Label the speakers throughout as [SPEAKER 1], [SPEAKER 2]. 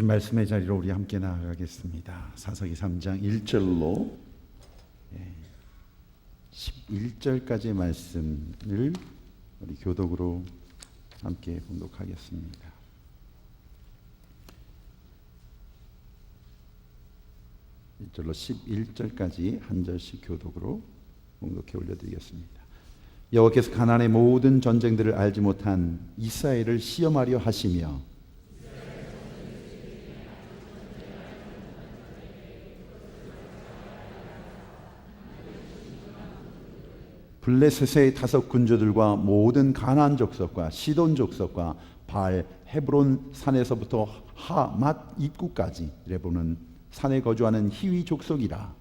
[SPEAKER 1] 말씀의 자리로 우리 함께 나아가겠습니다. 사사기 3장 1절로 11절까지의 말씀을 우리 교독으로 함께 봉독하겠습니다. 1절로 11절까지 한 절씩 교독으로 봉독해 올려드리겠습니다. 여호와께서 가나안의 모든 전쟁들을 알지 못한 이스라엘을 시험하려 하시며 블레셋의 5 군주들과 모든 가나안 족속과 시돈 족속과 바알 헤브론 산에서부터 하맛 입구까지 레보는 산에 거주하는 히위 족속이라.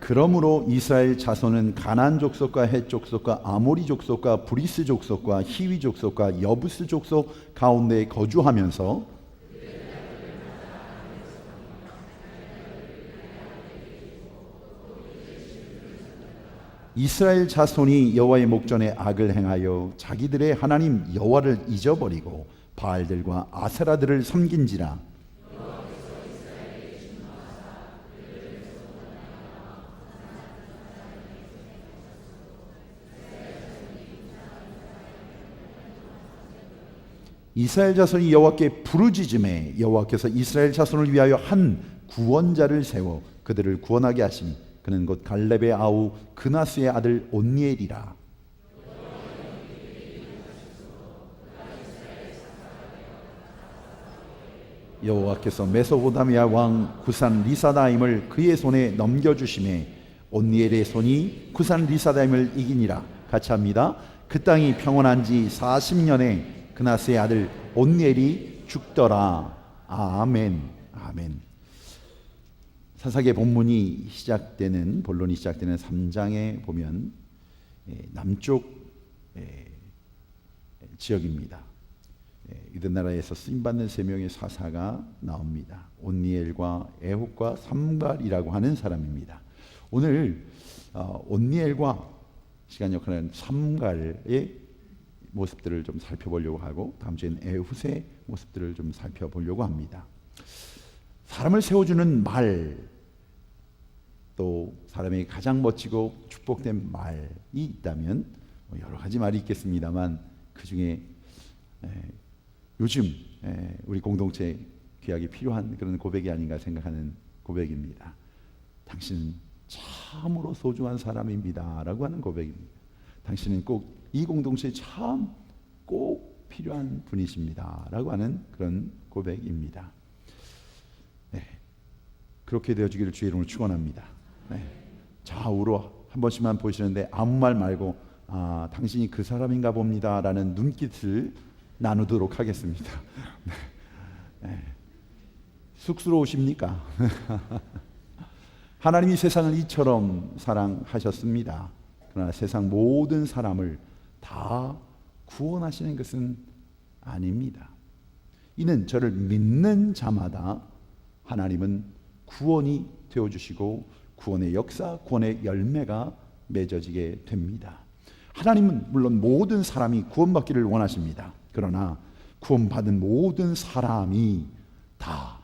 [SPEAKER 1] 그러므로 이스라엘 자손은 가나안 족속과 헷 족속과 아모리 족속과 브리스 족속과 히위 족속과 여부스 족속 가운데 거주하면서 이스라엘 자손이 여호와의 목전에 악을 행하여 자기들의 하나님 여호와를 잊어버리고 바알들과 아세라들을 섬긴지라. 이스라엘 자손이 여호와께 부르짖음에 여호와께서 이스라엘 자손을 위하여 한 구원자를 세워 그들을 구원하게 하시니 그는 곧 갈렙의 아우 그나스의 아들 온니엘이라. 여호와께서 메소포타미아 왕 구산 리사다임을 그의 손에 넘겨주심에 온니엘의 손이 구산 리사다임을 이기니라. 같이 합니다. 그 땅이 평온한 지 40년에 그나스의 아들 온니엘이 죽더라. 아멘. 아멘. 사사기의 본문이 시작되는 본론이 시작되는 3장에 보면 남쪽 지역입니다. 유대 나라에서 쓰임 받는 3명의 사사가 나옵니다. 온니엘과 에훗과 삼갈이라고 하는 사람입니다. 오늘 온니엘과 시간 역할하는 삼갈의 모습들을 좀 살펴보려고 하고 다음 주에는 에훗의 모습들을 좀 살펴보려고 합니다. 사람을 세워주는 말, 또 사람에게 가장 멋지고 축복된 말이 있다면 여러 가지 말이 있겠습니다만 그 중에 요즘 우리 공동체 귀하게 필요한 그런 고백이 아닌가 생각하는 고백입니다. 당신은 참으로 소중한 사람입니다 라고 하는 고백입니다. 당신은 꼭 이 공동체에 참 꼭 필요한 분이십니다 라고 하는 그런 고백입니다. 그렇게 되어주기를 주의 이름으로 축원합니다. 좌우로 한 번씩만 보시는데 아무 말 말고 당신이 그 사람인가 봅니다 라는 눈빛을 나누도록 하겠습니다. 쑥스러우십니까? 하나님이 세상을 이처럼 사랑하셨습니다. 그러나 세상 모든 사람을 다 구원하시는 것은 아닙니다. 이는 저를 믿는 자마다 하나님은 구원이 되어주시고 구원의 역사, 구원의 열매가 맺어지게 됩니다. 하나님은 물론 모든 사람이 구원받기를 원하십니다. 그러나 구원받은 모든 사람이 다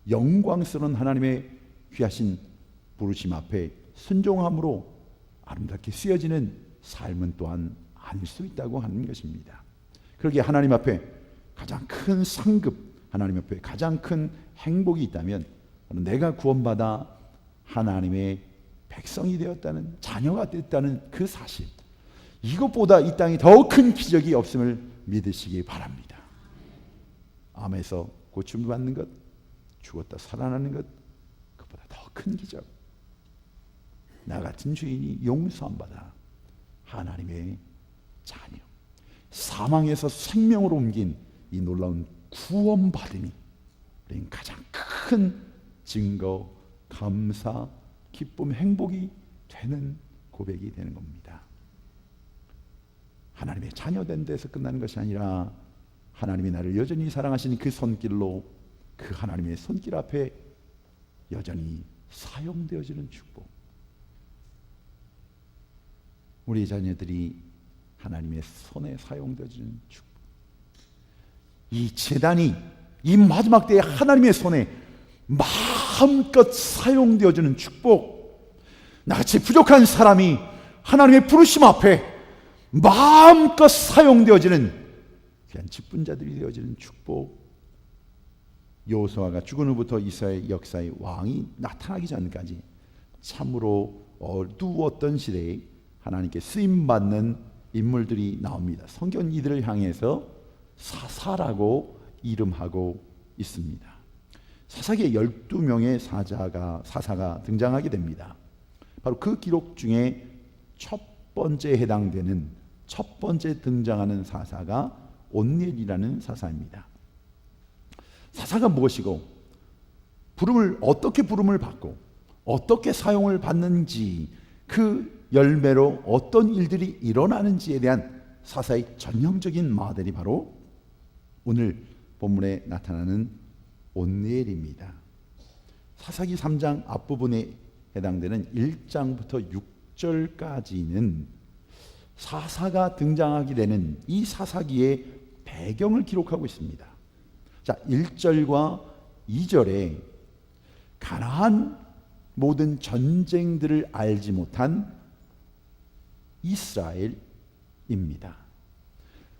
[SPEAKER 1] 영광스러운 하나님의 귀하신 부르심 앞에 순종함으로 아름답게 쓰여지는 삶은 또한 아닐 수 있다고 하는 것입니다. 그러기에 하나님 앞에 가장 큰 상급, 하나님 앞에 가장 큰 행복이 있다면 내가 구원받아 하나님의 백성이 되었다는, 자녀가 됐다는 그 사실, 이것보다 이 땅에 더 큰 기적이 없음을 믿으시기 바랍니다. 암에서 고침을 받는 것, 죽었다 살아나는 것, 그것보다 더 큰 기적, 나 같은 죄인이 용서함 받아 하나님의 자녀, 사망에서 생명으로 옮긴 이 놀라운 구원받음이 우리는 가장 큰 증거, 감사, 기쁨, 행복이 되는 고백이 되는 겁니다. 하나님의 자녀된 데서 끝나는 것이 아니라 하나님이 나를 여전히 사랑하시는 그 손길로 그 하나님의 손길 앞에 여전히 사용되어지는 축복, 우리 자녀들이 하나님의 손에 사용되어지는 축복. 이 재단이 이 마지막 때에 하나님의 손에 마음껏 사용되어지는 축복. 나같이 부족한 사람이 하나님의 부르심 앞에 마음껏 사용되어지는 귀한 직분자들이 되어지는 축복. 여호수아가 죽은 후부터 이스라엘 역사의 왕이 나타나기 전까지 참으로 어두웠던 시대에 하나님께 쓰임받는 인물들이 나옵니다. 성경 이들을 향해서 사사라고 이름하고 있습니다. 사사기에 12명의 사사가 등장하게 됩니다. 바로 그 기록 중에 첫 번째 해당되는 첫 번째 등장하는 사사가 온니엘이라는 사사입니다. 사사가 무엇이고 어떻게 부름을 받고 어떻게 사용을 받는지, 그 열매로 어떤 일들이 일어나는지에 대한 사사의 전형적인 모델이 바로 오늘 본문에 나타나는 온니엘입니다. 사사기 3장 앞부분에 해당되는 1장부터 6절까지는 사사가 등장하게 되는 이 사사기의 배경을 기록하고 있습니다. 자, 1절과 2절에 가나안 모든 전쟁들을 알지 못한 이스라엘입니다.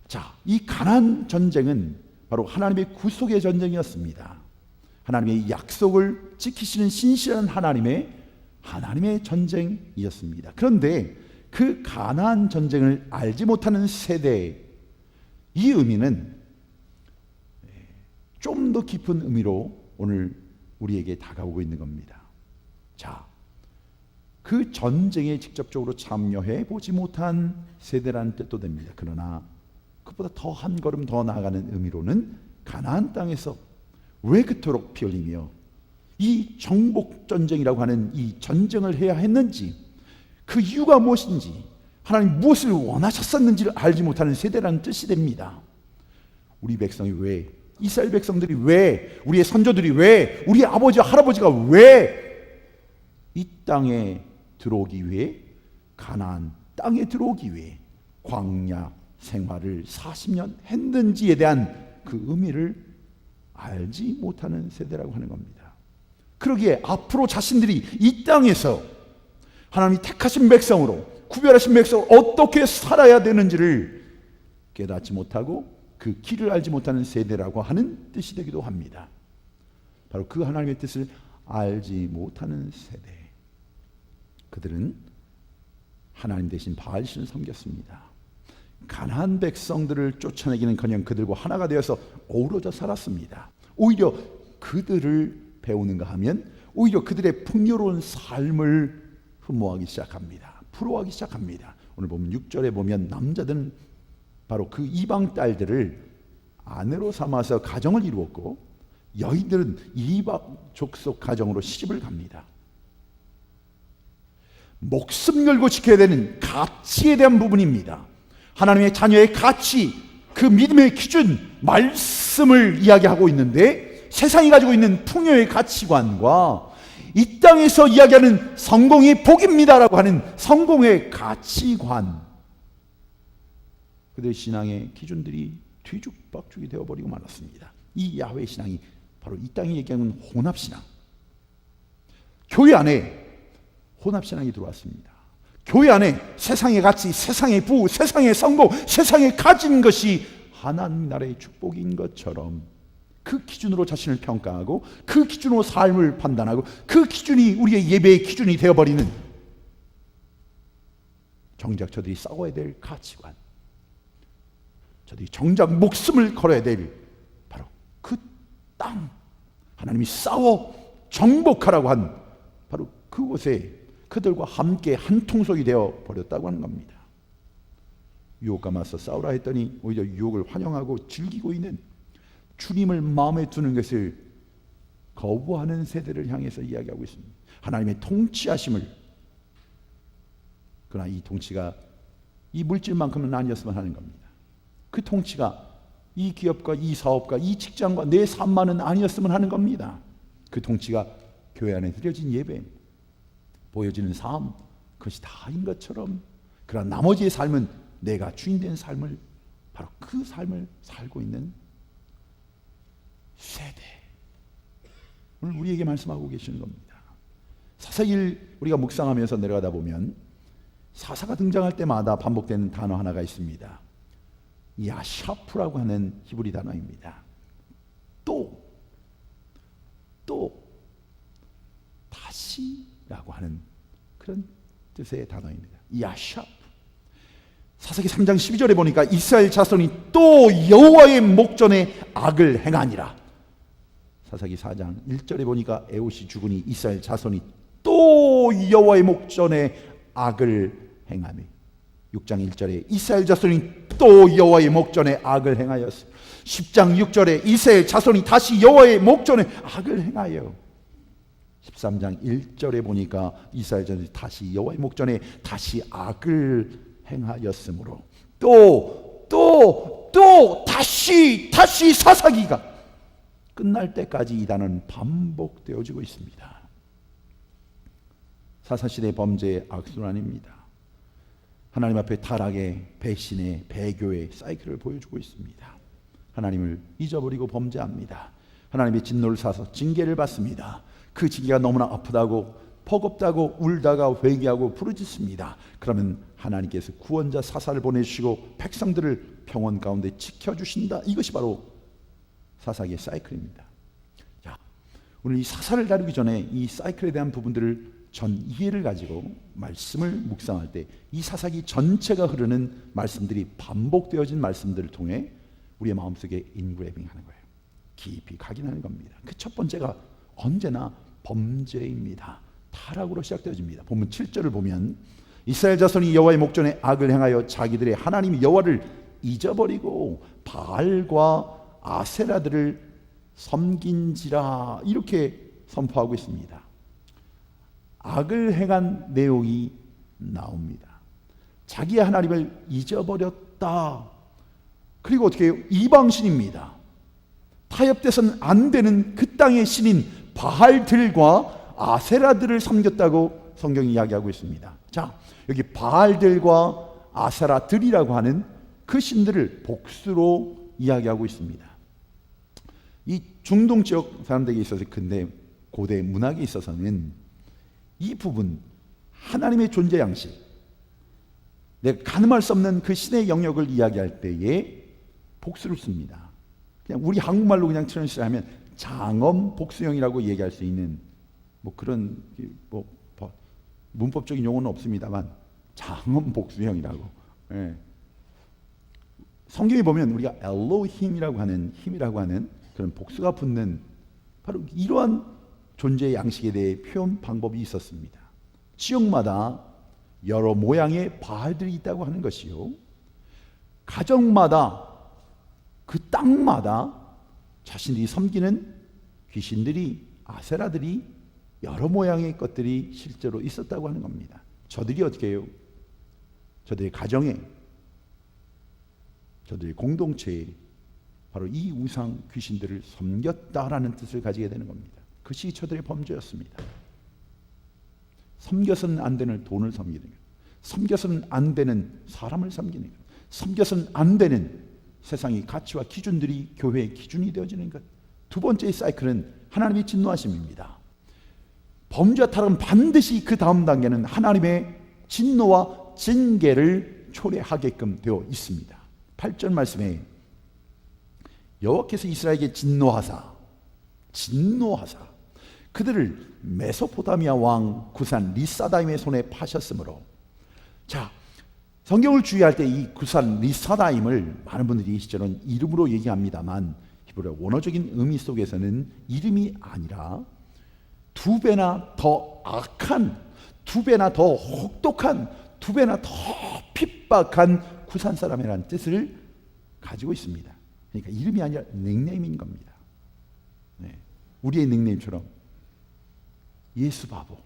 [SPEAKER 1] 자, 이 가나안 전쟁은 바로 하나님의 구속의 전쟁이었습니다. 하나님의 약속을 지키시는 신실한 하나님의 전쟁이었습니다. 그런데 그 가나안 전쟁을 알지 못하는 세대, 이 의미는 좀 더 깊은 의미로 오늘 우리에게 다가오고 있는 겁니다. 자, 그 전쟁에 직접적으로 참여해 보지 못한 세대라는 뜻도 됩니다. 그러나 그보다 더 한 걸음 더 나아가는 의미로는 가나안 땅에서 왜 그토록 피 흘리며 이 정복 전쟁이라고 하는 이 전쟁을 해야 했는지, 그 이유가 무엇인지, 하나님 무엇을 원하셨었는지를 알지 못하는 세대라는 뜻이 됩니다. 우리 백성이 왜, 이스라엘 백성들이 왜, 우리의 선조들이 왜, 우리 아버지 할아버지가 왜 이 땅에 들어오기 위해, 가나안 땅에 들어오기 위해 광야 생활을 40년 했는지에 대한 그 의미를 알지 못하는 세대라고 하는 겁니다. 그러기에 앞으로 자신들이 이 땅에서 하나님이 택하신 백성으로, 구별하신 백성으로 어떻게 살아야 되는지를 깨닫지 못하고 그 길을 알지 못하는 세대라고 하는 뜻이 되기도 합니다. 바로 그 하나님의 뜻을 알지 못하는 세대, 그들은 하나님 대신 바알신을 섬겼습니다. 가나안 백성들을 쫓아내기는커녕 그들과 하나가 되어서 어우러져 살았습니다. 오히려 그들을 배우는가 하면 오히려 그들의 풍요로운 삶을 흠모하기 시작합니다. 부러워하기 시작합니다. 오늘 보면 6절에 보면 남자들은 바로 그 이방 딸들을 아내로 삼아서 가정을 이루었고, 여인들은 이방 족속 가정으로 시집을 갑니다. 목숨 걸고 지켜야 되는 가치에 대한 부분입니다. 하나님의 자녀의 가치, 그 믿음의 기준, 말씀을 이야기하고 있는데, 세상이 가지고 있는 풍요의 가치관과 이 땅에서 이야기하는 성공이 복입니다라고 하는 성공의 가치관, 그들의 신앙의 기준들이 뒤죽박죽이 되어버리고 말았습니다. 이 야훼 신앙이 바로 이 땅에 얘기하는 혼합신앙, 교회 안에 혼합신앙이 들어왔습니다. 교회 안에 세상의 가치, 세상의 부, 세상의 성공, 세상에 가진 것이 하나님 나라의 축복인 것처럼 그 기준으로 자신을 평가하고 그 기준으로 삶을 판단하고 그 기준이 우리의 예배의 기준이 되어버리는, 정작 저들이 싸워야 될 가치관, 저들이 정작 목숨을 걸어야 될 바로 그 땅, 하나님이 싸워 정복하라고 한 바로 그곳에 그들과 함께 한 통속이 되어 버렸다고 하는 겁니다. 유혹과 맞서 싸우라 했더니 오히려 유혹을 환영하고 즐기고 있는, 주님을 마음에 두는 것을 거부하는 세대를 향해서 이야기하고 있습니다. 하나님의 통치하심을, 그러나 이 통치가 이 물질만큼은 아니었으면 하는 겁니다. 그 통치가 이 기업과 이 사업과 이 직장과 내 삶만은 아니었으면 하는 겁니다. 그 통치가 교회 안에 드려진 예배, 보여지는 삶, 그것이 다인 것처럼 그러나 나머지의 삶은 내가 주인된 삶을, 바로 그 삶을 살고 있는 세대. 오늘 우리에게 말씀하고 계시는 겁니다. 사사기를 우리가 묵상하면서 내려가다 보면 사사가 등장할 때마다 반복되는 단어 하나가 있습니다. 야샤프라고 하는 히브리 단어입니다. 또 다시라고 하는 그런 뜻의 단어입니다. 야샤프. 사사기 3장 12절에 보니까 이스라엘 자손이 또 여호와의 목전에 악을 행하니라. 사사기 4장 1절에 보니까 에봇이 죽으니 이스라엘 자손이 또 여호와의 목전에 악을 행하며, 6장 1절에 이스라엘 자손이 또 여호와의 목전에 악을 행하였어. 10장 6절에 이스라엘 자손이 다시 여호와의 목전에 악을 행하여, 13장 1절에 보니까 이스라엘 자손이 다시 여호와의 목전에 다시 악을 행하였으므로 또 다시 사사기가 끝날 때까지 이 단어는 반복되어지고 있습니다. 사사시대의 범죄의 악순환입니다. 하나님 앞에 타락의, 배신의, 배교의 사이클을 보여주고 있습니다. 하나님을 잊어버리고 범죄합니다. 하나님의 진노를 사서 징계를 받습니다. 그 징계가 너무나 아프다고, 버겁다고 울다가 회개하고 부르짖습니다. 그러면 하나님께서 구원자 사사를 보내주시고 백성들을 평온 가운데 지켜주신다. 이것이 바로 사사기의 사이클입니다. 자, 오늘 이 사사를 다루기 전에 이 사이클에 대한 부분들을 전 이해를 가지고 말씀을 묵상할 때 이 사사기 전체가 흐르는 말씀들이 반복되어진 말씀들을 통해 우리의 마음속에 인그래빙하는 거예요. 깊이 각인하는 겁니다. 그 첫 번째가 언제나 범죄입니다. 타락으로 시작되어집니다. 본문 7절을 보면 이스라엘 자손이 여호와의 목전에 악을 행하여 자기들의 하나님 여호와를 잊어버리고 바알과 아세라들을 섬긴지라, 이렇게 선포하고 있습니다. 악을 행한 내용이 나옵니다. 자기의 하나님을 잊어버렸다. 그리고 어떻게 해요? 이방신입니다. 타협돼서는 안 되는 그 땅의 신인 바알들과 아세라들을 섬겼다고 성경이 이야기하고 있습니다. 자, 여기 바알들과 아세라들이라고 하는 그 신들을 복수로 이야기하고 있습니다. 이 중동 지역 사람들에게 있어서, 근데 고대 문학에 있어서는 이 부분, 하나님의 존재 양식, 내가 가늠할 수 없는 그 신의 영역을 이야기할 때에 복수를 씁니다. 그냥 우리 한국말로 그냥 트랜스하면 장엄 복수형이라고 얘기할 수 있는 뭐 그런 문법적인 용어는 없습니다만 장엄 복수형이라고. 예. 성경에 보면 우리가 엘로힘이라고 하는, 힘이라고 하는 그런 복수가 붙는 바로 이러한 존재의 양식에 대해 표현 방법이 있었습니다. 지역마다 여러 모양의 바알들이 있다고 하는 것이요, 가정마다, 그 땅마다 자신들이 섬기는 귀신들이, 아세라들이, 여러 모양의 것들이 실제로 있었다고 하는 겁니다. 저들이 어떻게 해요? 저들의 가정에, 저들의 공동체에 바로 이 우상 귀신들을 섬겼다라는 뜻을 가지게 되는 겁니다. 그것이 저들의 범죄였습니다. 섬겨서는 안 되는 돈을 섬기는 것, 섬겨서는 안 되는 사람을 섬기는 것, 섬겨서는 안 되는 세상의 가치와 기준들이 교회의 기준이 되어지는 것. 두 번째의 사이클은 하나님의 진노하심입니다. 범죄와 타락은 반드시 그 다음 단계는 하나님의 진노와 징계를 초래하게끔 되어 있습니다. 8절 말씀에 여호와께서 이스라엘에게 진노하사 그들을 메소포타미아 왕 구산 리사다임의 손에 파셨으므로. 자, 성경을 주의할 때 이 구산 리사다임을 많은 분들이 시절은 이름으로 얘기합니다만 히브리어 원어적인 의미 속에서는 이름이 아니라 두 배나 더 악한, 두 배나 더 혹독한, 두 배나 더 핍박한 구산 사람이라는 뜻을 가지고 있습니다. 그러니까 이름이 아니라 닉네임인 겁니다. 네. 우리의 닉네임처럼 예수 바보,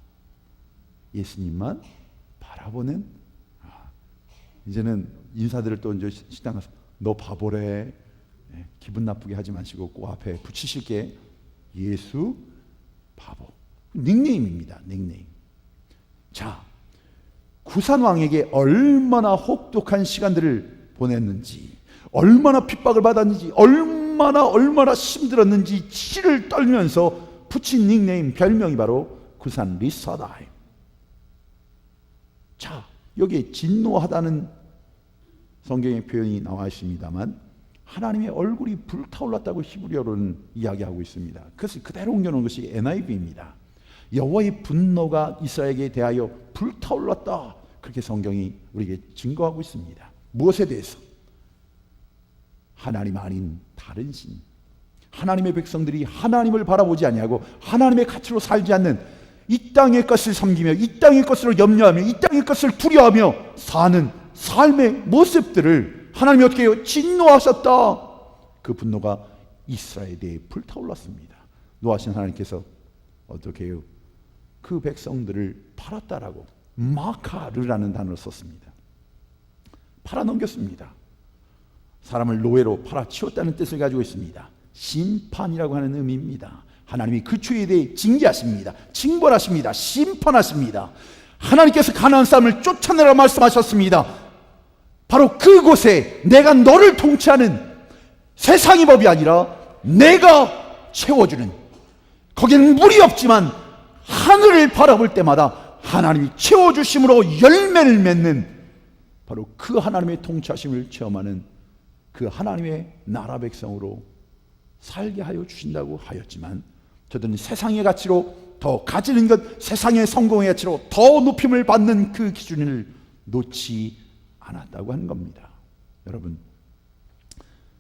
[SPEAKER 1] 예수님만 바라보는. 이제는 인사들을 또 이제 식당 가서 너 바보래, 네. 기분 나쁘게 하지 마시고 꼭 앞에 붙이실 게 예수 바보. 닉네임입니다. 닉네임. 자, 구산 왕에게 얼마나 혹독한 시간들을 보냈는지, 얼마나 핍박을 받았는지, 얼마나 힘들었는지 치를 떨면서 붙인 닉네임, 별명이 바로 구산 리사다임. 자, 여기에 진노하다는 성경의 표현이 나와 있습니다만 하나님의 얼굴이 불타올랐다고 히브리어로는 이야기하고 있습니다. 그것을 그대로 옮겨놓은 것이 NIV입니다. 여호와의 분노가 이스라엘에게 대하여 불타올랐다, 그렇게 성경이 우리에게 증거하고 있습니다. 무엇에 대해서? 하나님 아닌 다른 신, 하나님의 백성들이 하나님을 바라보지 아니하고 하나님의 가치로 살지 않는, 이 땅의 것을 섬기며 이 땅의 것으로 염려하며 이 땅의 것을 두려워하며 사는 삶의 모습들을 하나님이 어떻게 해요? 진노하셨다. 그 분노가 이스라엘에 대해 불타올랐습니다. 노하신 하나님께서 어떻게 해요? 그 백성들을 팔았다라고 마카르라는 단어를 썼습니다. 팔아넘겼습니다. 사람을 노예로 팔아치웠다는 뜻을 가지고 있습니다. 심판이라고 하는 의미입니다. 하나님이 그 죄에 대해 징계하십니다. 징벌하십니다. 심판하십니다. 하나님께서 가나안 사람을 쫓아내라 말씀하셨습니다. 바로 그곳에 내가 너를 통치하는 세상의 법이 아니라 내가 채워주는, 거기는 물이 없지만 하늘을 바라볼 때마다 하나님이 채워주심으로 열매를 맺는, 바로 그 하나님의 통치하심을 체험하는 그 하나님의 나라 백성으로 살게 하여 주신다고 하였지만, 저들은 세상의 가치로 더 가지는 것, 세상의 성공의 가치로 더 높임을 받는 그 기준을 놓지 않았다고 하는 겁니다. 여러분,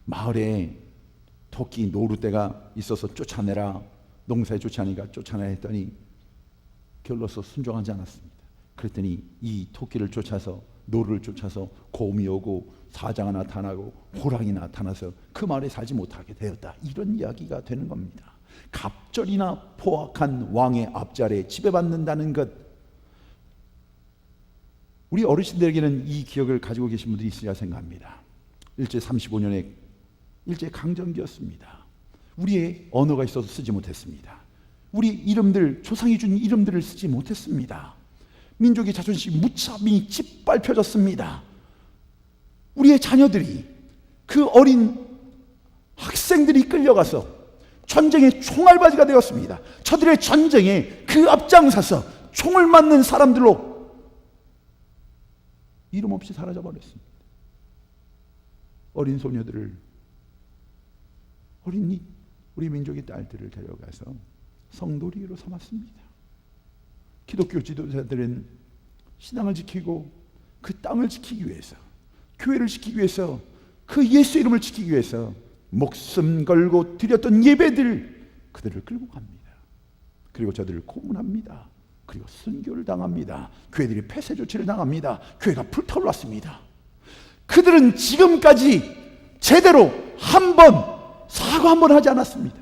[SPEAKER 1] 마을에 토끼 노루떼가 있어서 쫓아내라, 농사에 좋지 않으니까 쫓아내라 했더니 결로서 순종하지 않았습니다. 그랬더니 이 토끼를 쫓아서, 노루를 쫓아서 곰이 오고 사자가 나타나고 호랑이 나타나서 그 마을에 살지 못하게 되었다, 이런 이야기가 되는 겁니다. 갑절이나 포악한 왕의 앞자리에 지배받는다는 것, 우리 어르신들에게는 이 기억을 가지고 계신 분들이 있으리라 생각합니다. 일제 35년의 일제 강점기였습니다. 우리의 언어가 있어서 쓰지 못했습니다. 우리 이름들, 조상이 준 이름들을 쓰지 못했습니다. 민족의 자존심이 무참히 짓밟혀졌습니다. 우리의 자녀들이, 그 어린 학생들이 끌려가서 전쟁의 총알바지가 되었습니다. 저들의 전쟁에 그 앞장서서 총을 맞는 사람들로 이름 없이 사라져 버렸습니다. 어린 소녀들을, 우리 민족의 딸들을 데려가서 성도리로 삼았습니다. 기독교 지도자들은 신앙을 지키고 그 땅을 지키기 위해서, 교회를 지키기 위해서, 그 예수 이름을 지키기 위해서 목숨 걸고 드렸던 예배들, 그들을 끌고 갑니다. 그리고 저들을 고문합니다. 그리고 순교를 당합니다. 교회들이 폐쇄 조치를 당합니다. 교회가 불타올랐습니다. 그들은 지금까지 제대로 사과 한 번 하지 않았습니다.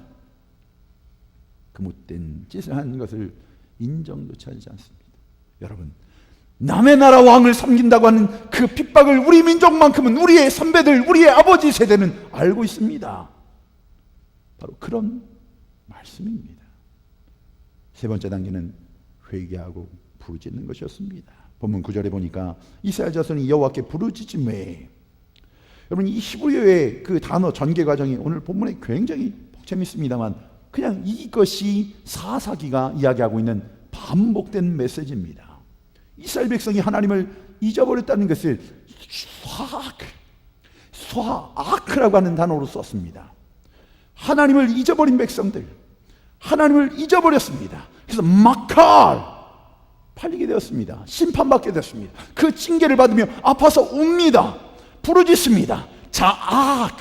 [SPEAKER 1] 그 못된 짓을 한 것을 인정조차 하지 않습니다. 여러분, 남의 나라 왕을 섬긴다고 하는 그 핍박을 우리 민족만큼은, 우리의 선배들, 우리의 아버지 세대는 알고 있습니다. 바로 그런 말씀입니다. 세 번째 단계는 회개하고 부르짖는 것이었습니다. 본문 9절에 보니까 이스라엘 자손이 여호와께 부르짖음에, 여러분, 이 히브리어의 그 단어 전개 과정이 오늘 본문에 굉장히 재밌습니다만 그냥 이것이 사사기가 이야기하고 있는 반복된 메시지입니다. 이스라엘 백성이 하나님을 잊어버렸다는 것을 스와아크라고 하는 단어로 썼습니다. 하나님을 잊어버린 백성들, 하나님을 잊어버렸습니다. 그래서 마칼, 팔리게 되었습니다. 심판받게 되었습니다. 그 징계를 받으며 아파서 웁니다. 부르짖습니다. 자악,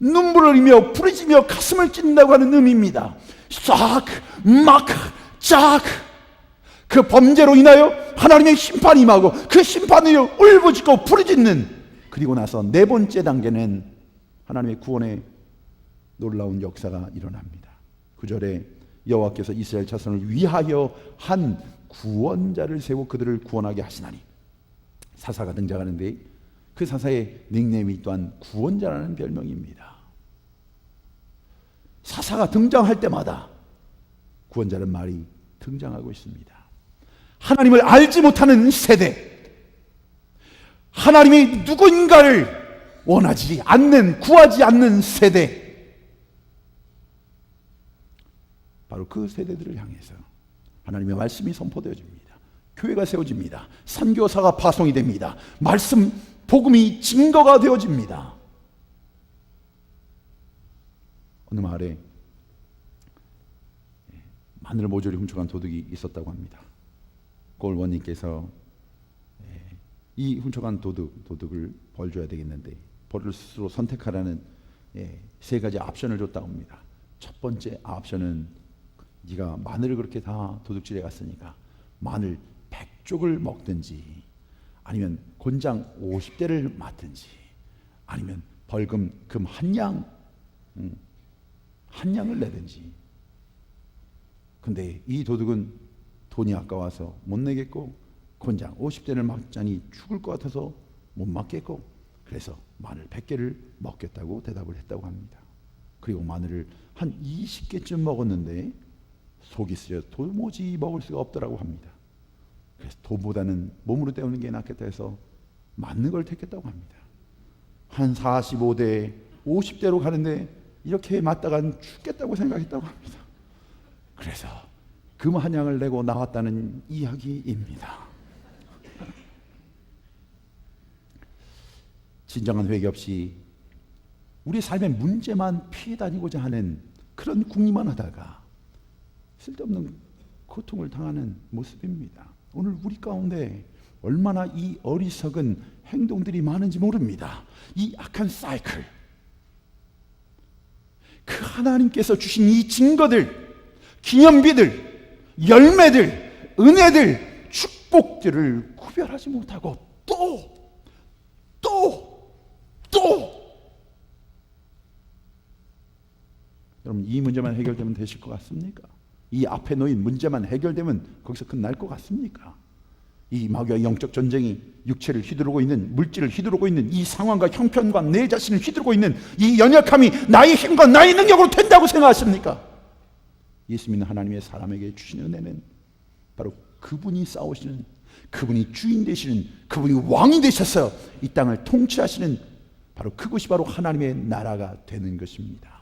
[SPEAKER 1] 눈물을 흘리며 부르짖으며 가슴을 찢는다고 하는 의미입니다. 싹, 막, 짝. 그 범죄로 인하여 하나님의 심판이 임하고 그 심판을 울부짖고 부르짖는, 그리고 나서 네 번째 단계는 하나님의 구원의 놀라운 역사가 일어납니다. 9절에 여호와께서 이스라엘 자손을 위하여 한 구원자를 세워 그들을 구원하게 하시나니, 사사가 등장하는데 그 사사의 닉네임이 또한 구원자라는 별명입니다. 사사가 등장할 때마다 구원자는 말이 등장하고 있습니다. 하나님을 알지 못하는 세대, 하나님이 누군가를 원하지 않는, 구하지 않는 세대, 바로 그 세대들을 향해서 하나님의 말씀이 선포되어집니다. 교회가 세워집니다. 선교사가 파송이 됩니다. 말씀, 복음이 증거가 되어집니다. 어느 마을에 마늘 모조리 훔쳐간 도둑이 있었다고 합니다. 골원님께서 이 훔쳐간 도둑을 벌 줘야 되겠는데 벌을 스스로 선택하라는 세 가지 옵션을 줬다고 합니다. 첫 번째 옵션은 네가 마늘을 그렇게 다 도둑질해 갔으니까 마늘 100쪽을 먹든지, 아니면 곤장 50대를 맞든지, 아니면 벌금 금 한 양을 내든지. 근데 이 도둑은 돈이 아까워서 못 내겠고, 곤장 50대를 맞자니 죽을 것 같아서 못 맞겠고, 그래서 마늘 100개를 먹겠다고 대답을 했다고 합니다. 그리고 마늘을 한 20개쯤 먹었는데 속이 쓰려 도무지 먹을 수가 없더라고 합니다. 그래서 돈보다는 몸으로 때우는 게 낫겠다 해서 맞는 걸 택했다고 합니다. 한 45대 50대로 가는데 이렇게 맞다간 죽겠다고 생각했다고 합니다. 그래서 금 한 양을 내고 나왔다는 이야기입니다. 진정한 회개 없이 우리 삶의 문제만 피해 다니고자 하는 그런 궁리만 하다가 쓸데없는 고통을 당하는 모습입니다. 오늘 우리 가운데 얼마나 이 어리석은 행동들이 많은지 모릅니다. 이 악한 사이클, 그 하나님께서 주신 이 증거들, 기념비들, 열매들, 은혜들, 축복들을 구별하지 못하고 또 여러분, 이 문제만 해결되면 되실 것 같습니까? 이 앞에 놓인 문제만 해결되면 거기서 끝날 것 같습니까? 이 마귀와 영적 전쟁이 육체를 휘두르고 있는, 물질을 휘두르고 있는 이 상황과 형편과 내 자신을 휘두르고 있는 이 연약함이 나의 힘과 나의 능력으로 된다고 생각하십니까? 예수 믿는 하나님의 사람에게 주신 은혜는 바로 그분이 싸우시는, 그분이 주인 되시는, 그분이 왕이 되셔서 이 땅을 통치하시는 바로 그것이 바로 하나님의 나라가 되는 것입니다.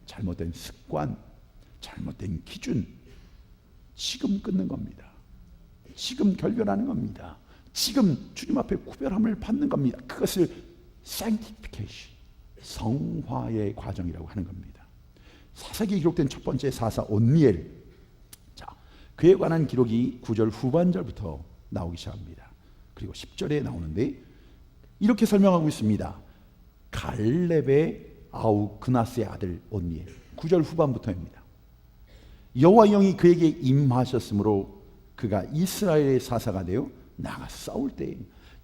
[SPEAKER 1] 잘못된 습관, 잘못된 기준, 지금 끊는 겁니다. 지금 결별하는 겁니다. 지금 주님 앞에 구별함을 받는 겁니다. 그것을 sanctification, 성화의 과정이라고 하는 겁니다. 사사기에 기록된 첫 번째 사사 온니엘, 자, 그에 관한 기록이 9절 후반절부터 나오기 시작합니다. 그리고 10절에 나오는데 이렇게 설명하고 있습니다. 갈렙의 아우그나스의 아들 온니엘. 9절 후반부터입니다. 여호와 영이 그에게 임하셨으므로 그가 이스라엘의 사사가 되어 나가 싸울 때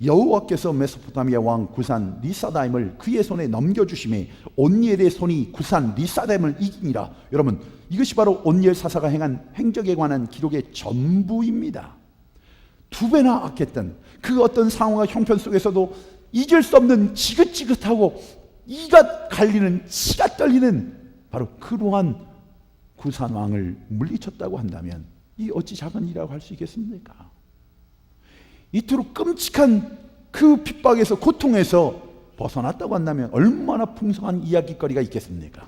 [SPEAKER 1] 여호와께서 메소포타미아 왕 구산 리사다임을 그의 손에 넘겨주심에 온니엘의 손이 구산 리사다임을 이기니라. 여러분, 이것이 바로 온니엘 사사가 행한 행적에 관한 기록의 전부입니다. 두 배나 악했던 그 어떤 상황과 형편 속에서도 잊을 수 없는 지긋지긋하고 이가 갈리는, 치가 떨리는 바로 그러한 구산 왕을 물리쳤다고 한다면 이 어찌 작은 일이라고 할 수 있겠습니까? 이토록 끔찍한 그 핍박에서, 고통에서 벗어났다고 한다면 얼마나 풍성한 이야기거리가 있겠습니까?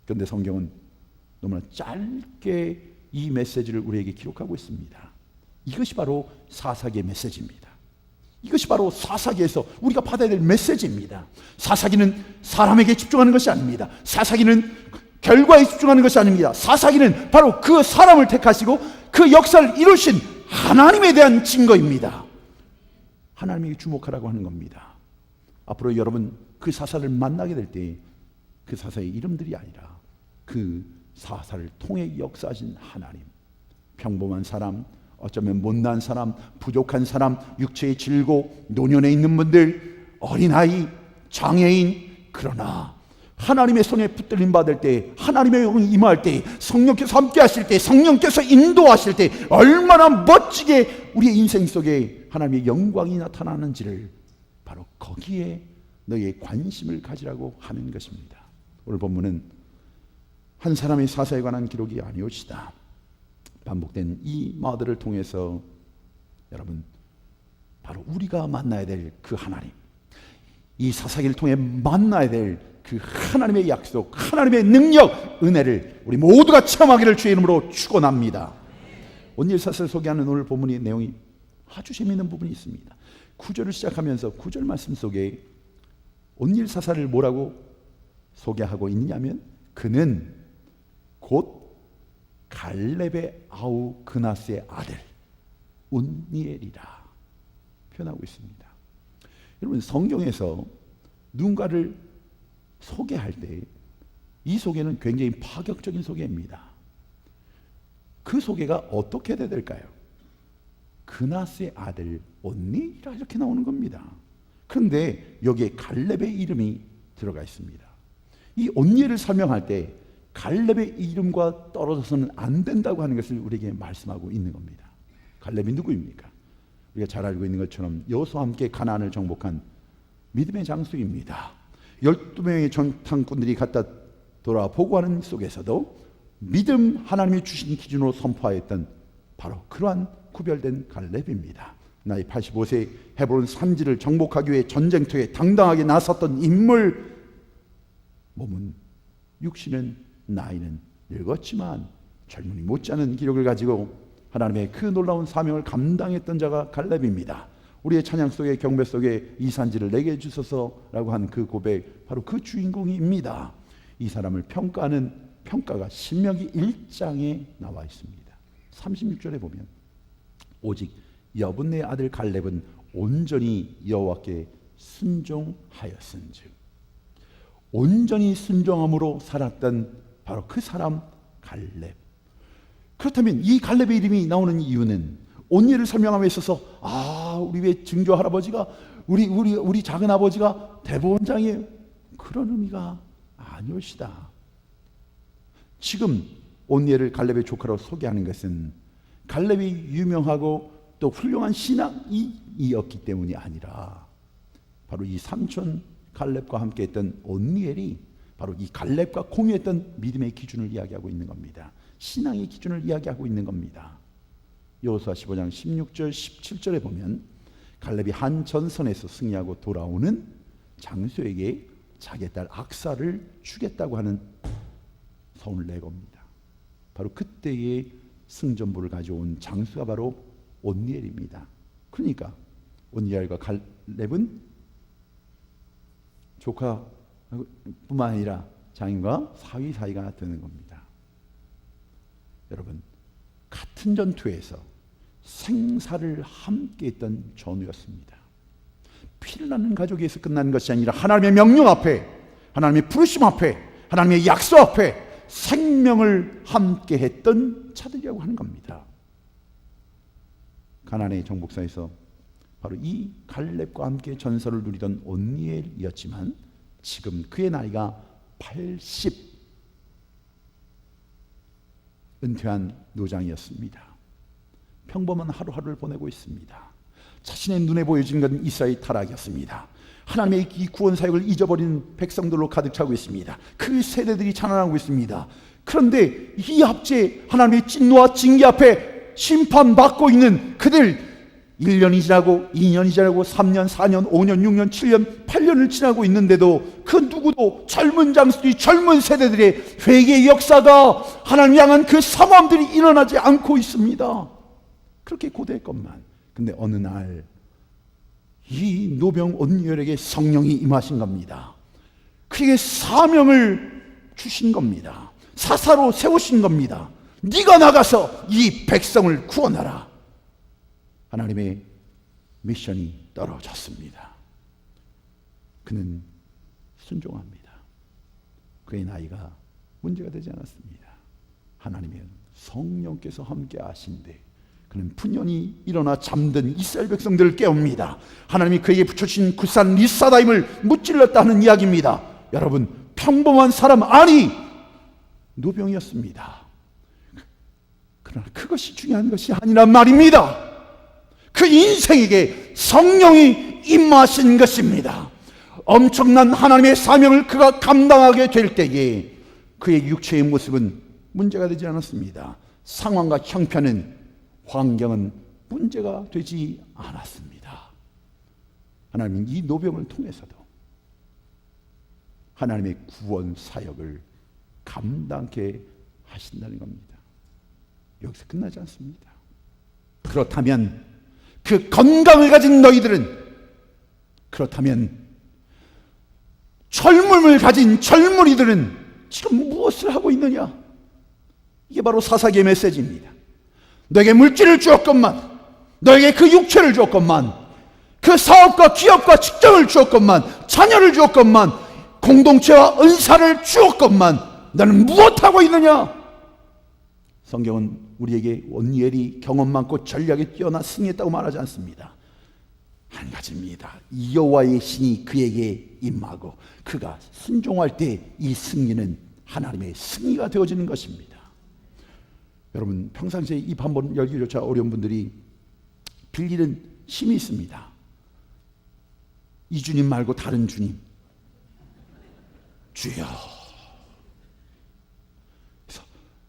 [SPEAKER 1] 그런데 성경은 너무나 짧게 이 메시지를 우리에게 기록하고 있습니다. 이것이 바로 사사기의 메시지입니다. 이것이 바로 사사기에서 우리가 받아야 될 메시지입니다. 사사기는 사람에게 집중하는 것이 아닙니다. 사사기는 결과에 집중하는 것이 아닙니다. 사사기는 바로 그 사람을 택하시고 그 역사를 이루신 하나님에 대한 증거입니다. 하나님에게 주목하라고 하는 겁니다. 앞으로 여러분 그 사사를 만나게 될 때 그 사사의 이름들이 아니라 그 사사를 통해 역사하신 하나님, 평범한 사람, 어쩌면 못난 사람, 부족한 사람, 육체의 질고, 노년에 있는 분들, 어린아이, 장애인, 그러나 하나님의 손에 붙들림 받을 때, 하나님의 영이 임할 때, 성령께서 함께 하실 때, 성령께서 인도하실 때 얼마나 멋지게 우리의 인생 속에 하나님의 영광이 나타나는지를 바로 거기에 너의 관심을 가지라고 하는 것입니다. 오늘 본문은 한 사람의 사사에 관한 기록이 아니옵시다. 반복된 이 말들을 통해서 여러분, 바로 우리가 만나야 될 그 하나님, 이 사사기를 통해 만나야 될 그 하나님의 약속, 하나님의 능력, 은혜를 우리 모두가 체험하기를 주의 이름으로 축원합니다. 온일사사를 소개하는 오늘 본문의 내용이 아주 재미있는 부분이 있습니다. 9절을 시작하면서 9절 말씀 속에 온일사사를 뭐라고 소개하고 있냐면, 그는 곧 갈렙의 아우 그나스의 아들 온니엘이라 표현하고 있습니다. 여러분, 성경에서 누군가를 소개할 때 이 소개는 굉장히 파격적인 소개입니다. 그 소개가 어떻게 돼야 될까요? 그나스의 아들 온니엘이라 이렇게 나오는 겁니다. 그런데 여기에 갈렙의 이름이 들어가 있습니다. 이 온니엘을 설명할 때 갈렙의 이름과 떨어져서는 안 된다고 하는 것을 우리에게 말씀하고 있는 겁니다. 갈렙이 누구입니까? 우리가 잘 알고 있는 것처럼 여호수아와 함께 가나안을 정복한 믿음의 장수입니다. 12명의 전탕꾼들이 갔다 돌아 보고하는 속에서도 믿음, 하나님이 주신 기준으로 선포하였던 바로 그러한 구별된 갈렙입니다. 나이 85세 헤브론 산지를 정복하기 위해 전쟁터에 당당하게 나섰던 인물. 몸은 육신은 나이는 늙었지만 젊은이 못지않은 기록을 가지고 하나님의 그 놀라운 사명을 감당했던 자가 갈렙입니다. 우리의 찬양 속에, 경배 속에 이 산지를 내게 주소서라고 한 그 고백, 바로 그 주인공입니다. 이 사람을 평가하는 평가가 신명기 1장에 나와 있습니다. 36절에 보면 오직 여분의 아들 갈렙은 온전히 여호와께 순종하였은즉, 온전히 순종함으로 살았던 바로 그 사람 갈렙. 그렇다면 이 갈렙의 이름이 나오는 이유는 온니엘을 설명함에 있어서 우리 왜 증조 할아버지가 우리 작은 아버지가 대법원장이에요, 그런 의미가 아니올시다. 지금 온니엘을 갈렙의 조카로 소개하는 것은 갈렙이 유명하고 또 훌륭한 신앙이었기 때문이 아니라 바로 이 삼촌 갈렙과 함께 했던 온니엘이 바로 이 갈렙과 공유했던 믿음의 기준을 이야기하고 있는 겁니다. 신앙의 기준을 이야기하고 있는 겁니다. 여호수아 15장 16절 17절에 보면 갈렙이 한 전선에서 승리하고 돌아오는 장수에게 자기의 딸 악사를 주겠다고 하는 서운을 내겁니다. 바로 그때의 승전부를 가져온 장수가 바로 온니엘입니다. 그러니까 온니엘과 갈렙은 조카뿐만 아니라 장인과 사위 사이가 되는 겁니다. 여러분, 같은 전투에서 생사를 함께 했던 전우였습니다. 피를 낳는 가족에서 끝난 것이 아니라 하나님의 명령 앞에, 하나님의 부르심 앞에, 하나님의 약속 앞에 생명을 함께 했던 자들이라고 하는 겁니다. 가나안의 정복사에서 바로 이 갈렙과 함께 전설을 누리던 온니엘이었지만 지금 그의 나이가 80, 은퇴한 노장이었습니다. 평범한 하루하루를 보내고 있습니다. 자신의 눈에 보여진 건 이스라엘 타락이었습니다. 하나님의 이 구원 사역을 잊어버린 백성들로 가득 차고 있습니다. 그 세대들이 자라나고 있습니다. 그런데 이 합제 하나님의 진노와 징계 앞에 심판받고 있는 그들, 1년이 지나고 2년이 지나고 3년, 4년, 5년, 6년, 7년, 8년을 지나고 있는데도 그 누구도 젊은 장수들이, 젊은 세대들의 회개의 역사가 하나님 향한 그 사모함들이 일어나지 않고 있습니다. 그렇게 고대했건만, 근데 어느 날 이 노병 온니엘에게 성령이 임하신 겁니다. 그에게 사명을 주신 겁니다. 사사로 세우신 겁니다. 네가 나가서 이 백성을 구원하라. 하나님의 미션이 떨어졌습니다. 그는 순종합니다. 그의 나이가 문제가 되지 않았습니다. 하나님의 성령께서 함께 하신데 그는 분연히 일어나 잠든 이스라엘 백성들을 깨웁니다. 하나님이 그에게 붙여주신 굿산 리사다임을 무찔렀다는 이야기입니다. 여러분, 평범한 사람 아니, 노병이었습니다. 그러나 그것이 중요한 것이 아니란 말입니다. 그 인생에게 성령이 임하신 것입니다. 엄청난 하나님의 사명을 그가 감당하게 될 때에 그의 육체의 모습은 문제가 되지 않았습니다. 상황과 형편은, 환경은 문제가 되지 않았습니다. 하나님은 이 노병을 통해서도 하나님의 구원 사역을 감당케 하신다는 겁니다. 여기서 끝나지 않습니다. 그렇다면 그 건강을 가진 너희들은, 그렇다면 젊음을 가진 젊은이들은 지금 무엇을 하고 있느냐? 이게 바로 사사기의 메시지입니다. 너에게 물질을 주었건만, 너에게 그 육체를 주었건만, 그 사업과 기업과 직장을 주었건만, 자녀를 주었건만, 공동체와 은사를 주었건만, 너는 무엇하고 있느냐? 성경은 우리에게 온유엘이 경험 많고 전략에 뛰어나 승리했다고 말하지 않습니다. 한 가지입니다. 여호와의 신이 그에게 임하고 그가 순종할 때 이 승리는 하나님의 승리가 되어지는 것입니다. 여러분, 평상시에 입 한 번 열기조차 어려운 분들이 빌리는 힘이 있습니다. 이 주님 말고 다른 주님. 주여. 그래서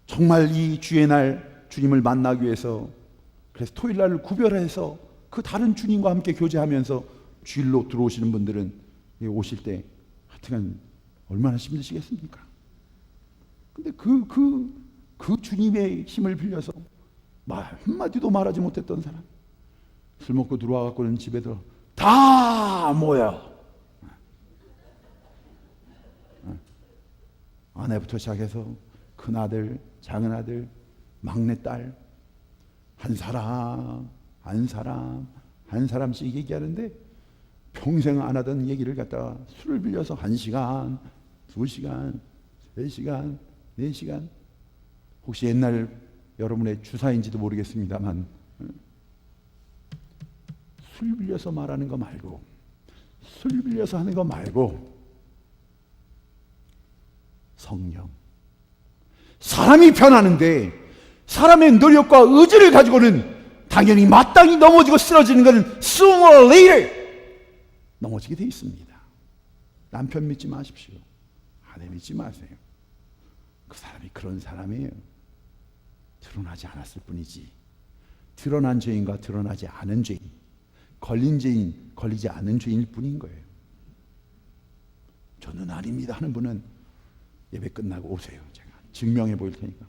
[SPEAKER 1] 정말 이 주의 날 주님을 만나기 위해서, 그래서 토요일 날을 구별해서 그 다른 주님과 함께 교제하면서 주일로 들어오시는 분들은 오실 때 하여튼 얼마나 힘드시겠습니까? 근데 그 주님의 힘을 빌려서 말 한마디도 말하지 못했던 사람, 술 먹고 들어와 갖고는 집에도 다 모여, 아내부터 시작해서 큰아들, 작은아들, 막내딸, 한 사람씩 얘기하는데 평생 안 하던 얘기를 갖다가 술을 빌려서 1시간, 2시간, 3시간, 4시간, 혹시 옛날 여러분의 주사인지도 모르겠습니다만 술 빌려서 말하는 거 말고, 술 빌려서 하는 거 말고 성령, 사람이 변하는데 사람의 노력과 의지를 가지고는 당연히 마땅히 넘어지고 쓰러지는 것은 sooner or later 넘어지게 되어 있습니다. 남편 믿지 마십시오. 아내 믿지 마세요. 그 사람이 그런 사람이에요. 드러나지 않았을 뿐이지, 드러난 죄인과 드러나지 않은 죄인, 걸린 죄인, 걸리지 않은 죄인일 뿐인 거예요. 저는 아닙니다 하는 분은 예배 끝나고 오세요. 제가 증명해 보일 테니까.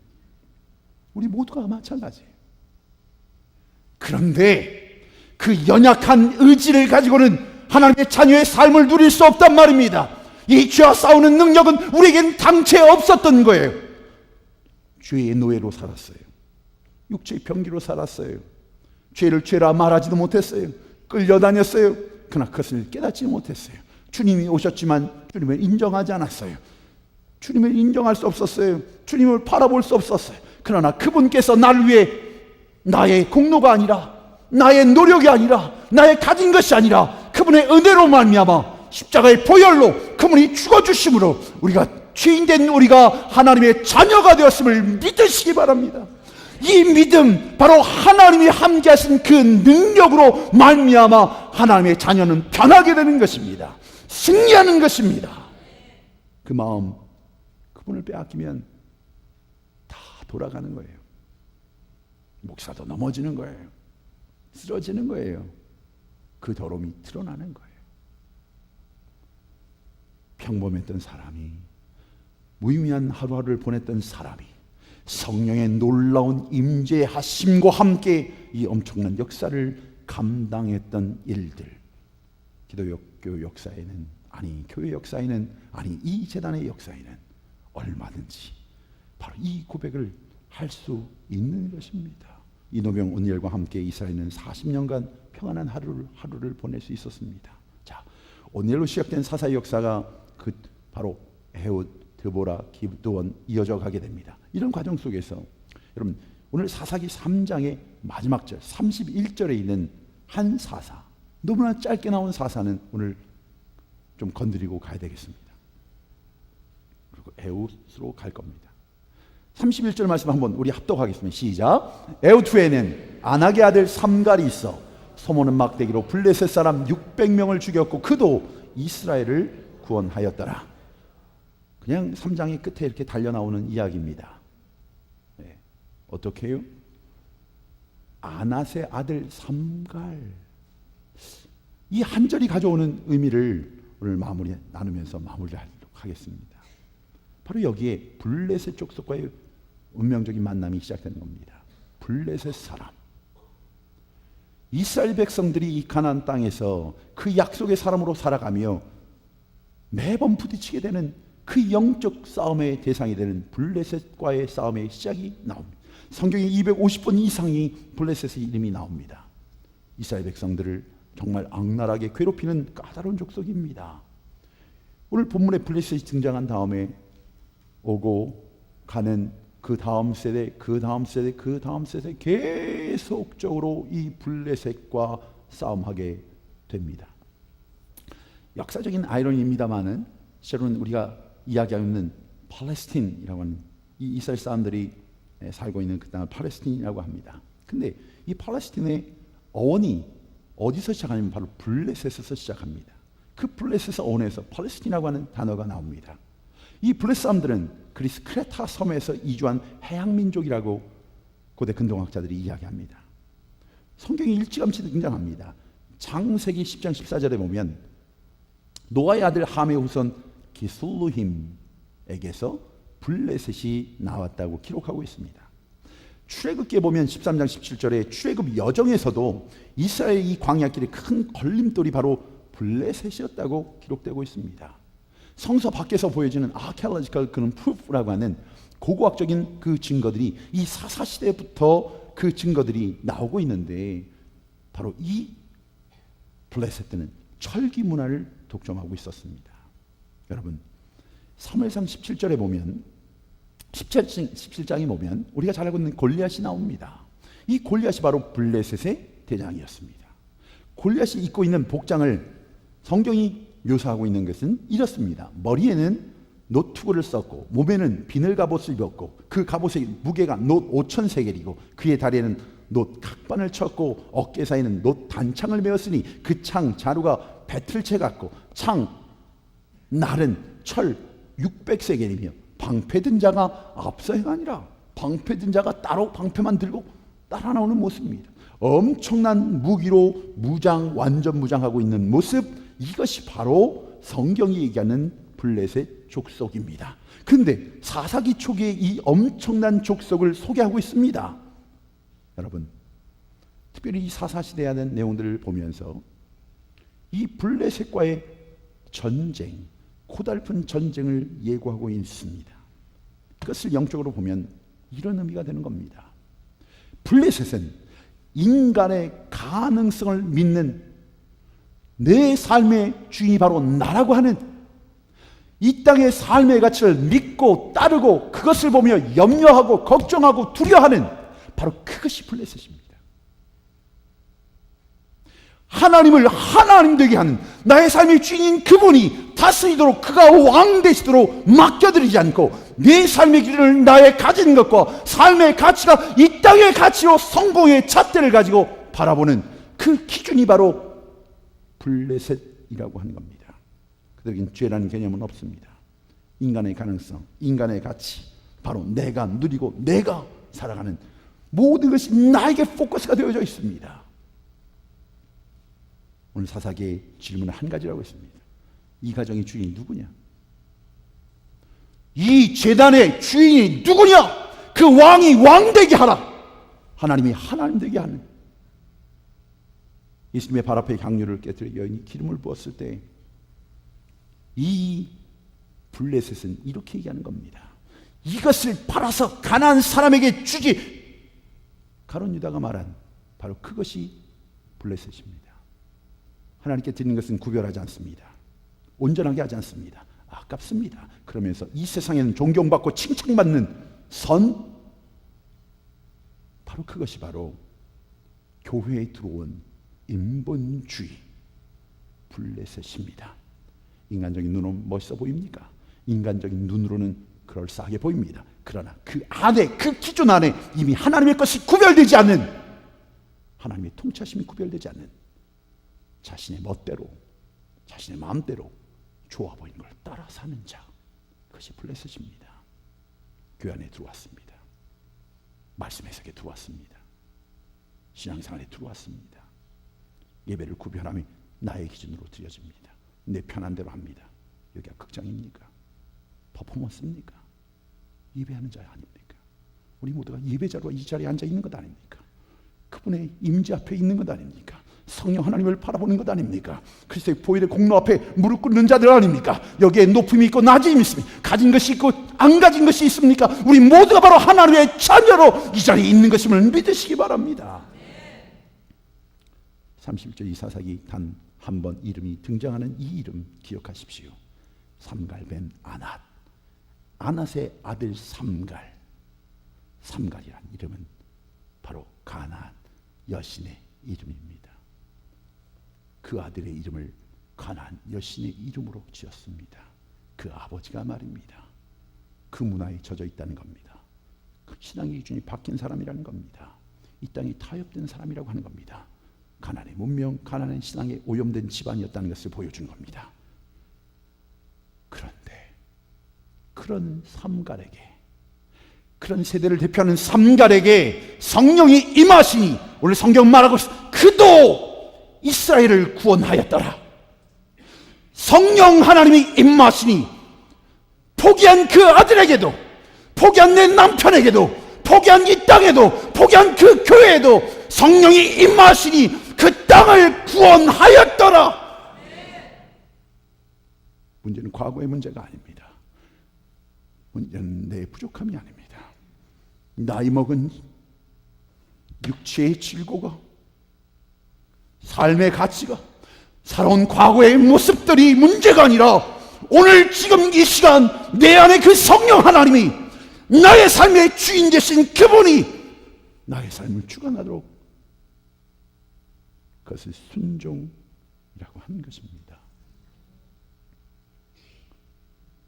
[SPEAKER 1] 우리 모두가 마찬가지예요. 그런데 그 연약한 의지를 가지고는 하나님의 자녀의 삶을 누릴 수 없단 말입니다. 이 죄와 싸우는 능력은 우리에겐 당최 없었던 거예요. 죄의 노예로 살았어요. 육체의 병기로 살았어요. 죄를 죄라 말하지도 못했어요. 끌려다녔어요. 그러나 그것을 깨닫지 못했어요. 주님이 오셨지만 주님을 인정하지 않았어요. 주님을 인정할 수 없었어요. 주님을 바라볼 수 없었어요. 그러나 그분께서 나를 위해 나의 공로가 아니라, 나의 노력이 아니라, 나의 가진 것이 아니라 그분의 은혜로 말미암아 십자가의 보혈로 그분이 죽어주심으로 우리가 죄인된 우리가 하나님의 자녀가 되었음을 믿으시기 바랍니다. 이 믿음, 바로 하나님이 함께 하신 그 능력으로 말미암아 하나님의 자녀는 변하게 되는 것입니다. 승리하는 것입니다. 그 마음, 그분을 빼앗기면 다 돌아가는 거예요. 목사도 넘어지는 거예요. 쓰러지는 거예요. 그 더러움이 드러나는 거예요. 평범했던 사람이, 무의미한 하루하루를 보냈던 사람이 성령의 놀라운 임재하심과 함께 이 엄청난 역사를 감당했던 일들, 기독교 역사에는, 아니 교회 역사에는, 아니 이 재단의 역사에는 얼마든지 바로 이 고백을 할 수 있는 것입니다. 이 노병 온니엘과 함께 이스라엘은 40년간 평안한 하루를 보낼 수 있었습니다. 자, 온니엘로 시작된 사사의 역사가 그 바로 에훗, 드보라, 기브돈 이어져 가게 됩니다. 이런 과정 속에서 여러분, 오늘 사사기 3장의 마지막 절 31절에 있는 한 사사, 너무나 짧게 나온 사사는 오늘 좀 건드리고 가야 되겠습니다. 그리고 에훗으로 갈 겁니다. 31절 말씀 한번 우리 합독하겠습니다. 시작. 에훗 후에는 아낙의 아들 삼갈이 있어 소모는 막대기로 블레셋 사람 600명을 죽였고 그도 이스라엘을 구원하였더라. 그냥 3장의 끝에 이렇게 달려나오는 이야기입니다. 네. 어떻게 해요? 아낫의 아들 삼갈. 이 한 절이 가져오는 의미를 오늘 나누면서 마무리하도록 하겠습니다. 바로 여기에 블레셋 족속과의 운명적인 만남이 시작되는 겁니다. 블레셋 사람, 이스라엘 백성들이 이 가나안 땅에서 그 약속의 사람으로 살아가며 매번 부딪히게 되는 그 영적 싸움의 대상이 되는 블레셋과의 싸움의 시작이 나옵니다. 성경에 250번 이상이 블레셋의 이름이 나옵니다. 이스라엘 백성들을 정말 악랄하게 괴롭히는 까다로운 족속입니다. 오늘 본문에 블레셋이 등장한 다음에 오고 가는 그 다음 세대, 그 다음 세대, 그 다음 세대 계속적으로 이 블레셋과 싸움하게 됩니다. 역사적인 아이러니입니다만은 실은 우리가 이야기하고 있는 팔레스틴이라고 하는 이 이스라엘 사람들이 살고 있는 그 땅을 팔레스틴이라고 합니다. 근데 이 팔레스틴의 어원이 어디서 시작하냐면 바로 블레셋에서 시작합니다. 그 블레셋 어원에서 팔레스틴이라고 하는 단어가 나옵니다. 이 블레셋 사람들은 그리스 크레타 섬에서 이주한 해양민족이라고 고대 근동학자들이 이야기합니다. 성경이 일찌감치 등장합니다. 창세기 10장 14절에 보면 노아의 아들 함의 후손 기술루힘에게서 블레셋이 나왔다고 기록하고 있습니다. 출애굽기에 보면 13장 17절에 출애굽 여정에서도 이스라엘의 이 광야길의 큰 걸림돌이 바로 블레셋이었다고 기록되고 있습니다. 성서 밖에서 보여지는 아케올로지컬 그런 프루프라고 하는 고고학적인 그 증거들이 이 사사시대부터 그 증거들이 나오고 있는데 바로 이 블레셋들은 철기 문화를 독점하고 있었습니다. 여러분 사무엘상 17절에 보면 17장에 보면 우리가 잘 알고 있는 골리앗이 나옵니다. 이 골리앗이 바로 블레셋의 대장이었습니다. 골리앗이 입고 있는 복장을 성경이 묘사하고 있는 것은 이렇습니다. 머리에는 노투구를 썼고 몸에는 비늘 갑옷을 입었고 그 갑옷의 무게가 놋 5,000세겔이고 그의 다리에는 놋 각반을 쳤고 어깨 사이에는 놋 단창을 메었으니 그 창 자루가 배틀채 같고 창 날은 철 600세겔이며 방패든 자가 앞서 행하니라. 방패든 자가 따로 방패만 들고 따라 나오는 모습입니다. 엄청난 무기로 완전 무장하고 있는 모습, 이것이 바로 성경이 얘기하는 블레셋 족속입니다. 그런데 사사기 초기에 이 엄청난 족속을 소개하고 있습니다. 여러분 특별히 이 사사시대에 하는 내용들을 보면서 이 블레셋과의 전쟁, 고달픈 전쟁을 예고하고 있습니다. 그것을 영적으로 보면 이런 의미가 되는 겁니다. 블레셋은 인간의 가능성을 믿는 내 삶의 주인이 바로 나라고 하는 이 땅의 삶의 가치를 믿고 따르고 그것을 보며 염려하고 걱정하고 두려워하는 바로 그것이 블레셋입니다. 하나님을 하나님 되게 하는 나의 삶의 주인인 그분이 다스리도록 그가 왕 되시도록 맡겨드리지 않고 내 삶의 길을 나의 가진 것과 삶의 가치가 이 땅의 가치로 성공의 잣대를 가지고 바라보는 그 기준이 바로 블레셋이라고 하는 겁니다. 그들에겐 죄라는 개념은 없습니다. 인간의 가능성, 인간의 가치, 바로 내가 누리고 내가 살아가는 모든 것이 나에게 포커스가 되어져 있습니다. 오늘 사사기의 질문은 한 가지라고 했습니다. 이 가정의 주인이 누구냐? 이 재단의 주인이 누구냐? 그 왕이 왕되게 하라. 하나님이 하나님 되게 하는. 예수님의 발 앞에 향유를 깨뜨려 여인이 기름을 부었을 때 이 블레셋은 이렇게 얘기하는 겁니다. 이것을 팔아서 가난한 사람에게 주지. 가룟 유다가 말한 바로 그것이 블레셋입니다. 하나님께 드리는 것은 구별하지 않습니다. 온전하게 하지 않습니다. 아깝습니다. 그러면서 이 세상에는 존경받고 칭찬받는 선, 바로 그것이 바로 교회에 들어온 인본주의 블레셋입니다. 인간적인 눈으로는 멋있어 보입니까? 인간적인 눈으로는 그럴싸하게 보입니다. 그러나 그 안에, 그 기준 안에 이미 하나님의 것이 구별되지 않는, 하나님의 통치하심이 구별되지 않는 자신의 멋대로, 자신의 마음대로 좋아 보이는 걸 따라 사는 자, 그것이 블레셋입니다. 교회 안에 들어왔습니다. 말씀의 세계에 들어왔습니다. 신앙생활에 들어왔습니다. 예배를 구별함이 나의 기준으로 드려집니다. 내 편한 대로 합니다. 여기가 극장입니까? 퍼포먼스입니까? 예배하는 자 아닙니까? 우리 모두가 예배자로 이 자리에 앉아 있는 것 아닙니까? 그분의 임재 앞에 있는 것 아닙니까? 성령 하나님을 바라보는 것 아닙니까? 그리스도의 보혈의 공로 앞에 무릎 꿇는 자들 아닙니까? 여기에 높음이 있고 낮음이 있습니까? 가진 것이 있고 안 가진 것이 있습니까? 우리 모두가 바로 하나님의 자녀로 이 자리에 있는 것임을 믿으시기 바랍니다. 31절 이사사기 단 한 번 이름이 등장하는 이 이름 기억하십시오. 삼갈뱀 아낫, 아낫의 아들 삼갈. 삼갈이란 이름은 바로 가나안 여신의 이름입니다. 그 아들의 이름을 가나안 여신의 이름으로 지었습니다. 그 아버지가 말입니다. 그 문화에 젖어 있다는 겁니다. 그 신앙의 기준이 바뀐 사람이라는 겁니다. 이 땅이 타협된 사람이라고 하는 겁니다. 가나안의 문명, 가나안의 신앙에 오염된 집안이었다는 것을 보여준 겁니다. 그런데 그런 삼갈에게, 그런 세대를 대표하는 삼갈에게 성령이 임하시니, 오늘 성경 말하고 있습니다. 그도 이스라엘을 구원하였더라. 성령 하나님이 임하시니 포기한 그 아들에게도, 포기한 내 남편에게도, 포기한 이 땅에도, 포기한 그 교회에도 성령이 임하시니 그 땅을 구원하였더라. 문제는 과거의 문제가 아닙니다. 문제는 내 부족함이 아닙니다. 나이 먹은 육체의 질고가, 삶의 가치가, 살아온 과거의 모습들이 문제가 아니라 오늘 지금 이 시간 내 안에 그 성령 하나님이 나의 삶의 주인 되신 그분이 나의 삶을 주관하도록, 그것을 순종이라고 하는 것입니다.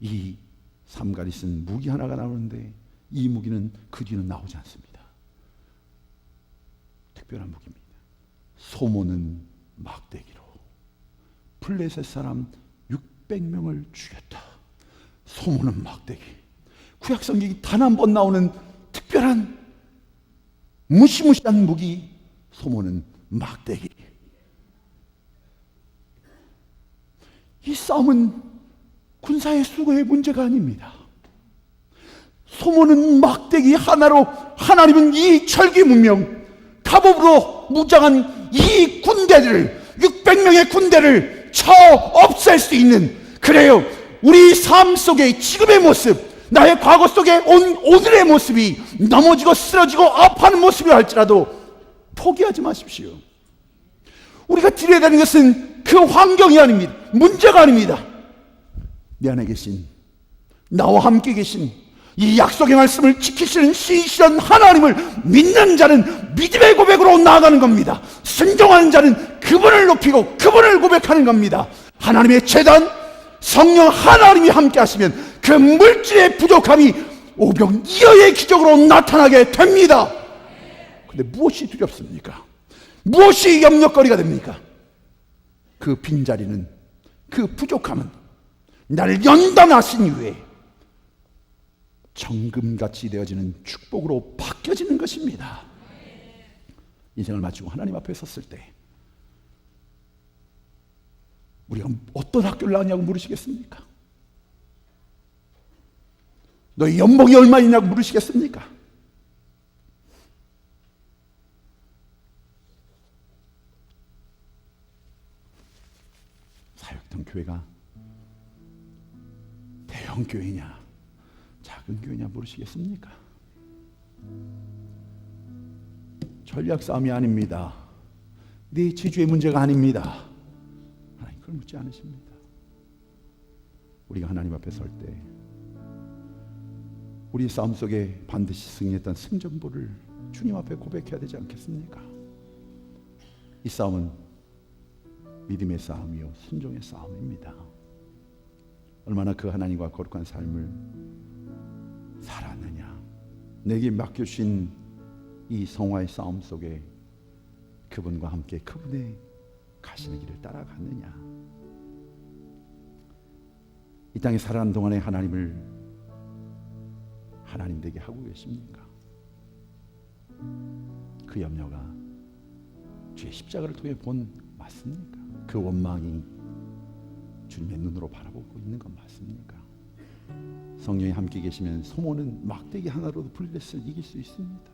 [SPEAKER 1] 이 삼갈이 쓴 무기 하나가 나오는데 이 무기는 그 뒤는 나오지 않습니다. 특별한 무기입니다. 소모는 막대기로 블레셋 사람 600명을 죽였다. 소모는 막대기. 구약 성경이 단 한 번 나오는 특별한 무시무시한 무기, 소모는 막대기. 이 싸움은 군사의 수고의 문제가 아닙니다. 소모는 막대기 하나로 하나님은 이 철기 문명, 갑옷으로 무장한 이 군대를, 600명의 군대를 쳐 없앨 수 있는, 그래요, 우리 삶 속의 지금의 모습, 나의 과거 속에 오늘의 모습이 넘어지고 쓰러지고 아파하는 모습이 할지라도 포기하지 마십시오. 우리가 드려야 되는 것은 그 환경이 아닙니다. 문제가 아닙니다. 내 안에 계신, 나와 함께 계신 이 약속의 말씀을 지키시는 신실한 하나님을 믿는 자는 믿음의 고백으로 나아가는 겁니다. 순종하는 자는 그분을 높이고 그분을 고백하는 겁니다. 하나님의 재단, 성령 하나님이 함께 하시면 그 물질의 부족함이 오병이어의 기적으로 나타나게 됩니다. 근데 무엇이 두렵습니까? 무엇이 염려거리가 됩니까? 그 빈자리는, 그 부족함은 나를 연단하신 이후에 정금같이 되어지는 축복으로 바뀌어지는 것입니다. 인생을 마치고 하나님 앞에 섰을 때 우리가 어떤 학교를 나왔냐고 물으시겠습니까? 너희 연봉이 얼마이냐고 물으시겠습니까? 사역했던 교회가 대형 교회냐 작은 교회냐 물으시겠습니까? 전략 싸움이 아닙니다. 네 지주의 문제가 아닙니다. 하나님 그걸 묻지 않으십니다. 우리가 하나님 앞에 설 때 우리 싸움 속에 반드시 승리했던 승전보를 주님 앞에 고백해야 되지 않겠습니까? 이 싸움은 믿음의 싸움이요 순종의 싸움입니다. 얼마나 그 하나님과 거룩한 삶을 살았느냐, 내게 맡겨주신 이 성화의 싸움 속에 그분과 함께 그분의 가시는 길을 따라갔느냐, 이 땅에 살아가는 동안에 하나님을 하나님 되게 하고 계십니까? 그 염려가 주의 십자가를 통해 본 맞습니까? 그 원망이 주님의 눈으로 바라보고 있는 건 맞습니까? 성령이 함께 계시면 소모는 막대기 하나로도 블레셋을 이길 수 있습니다.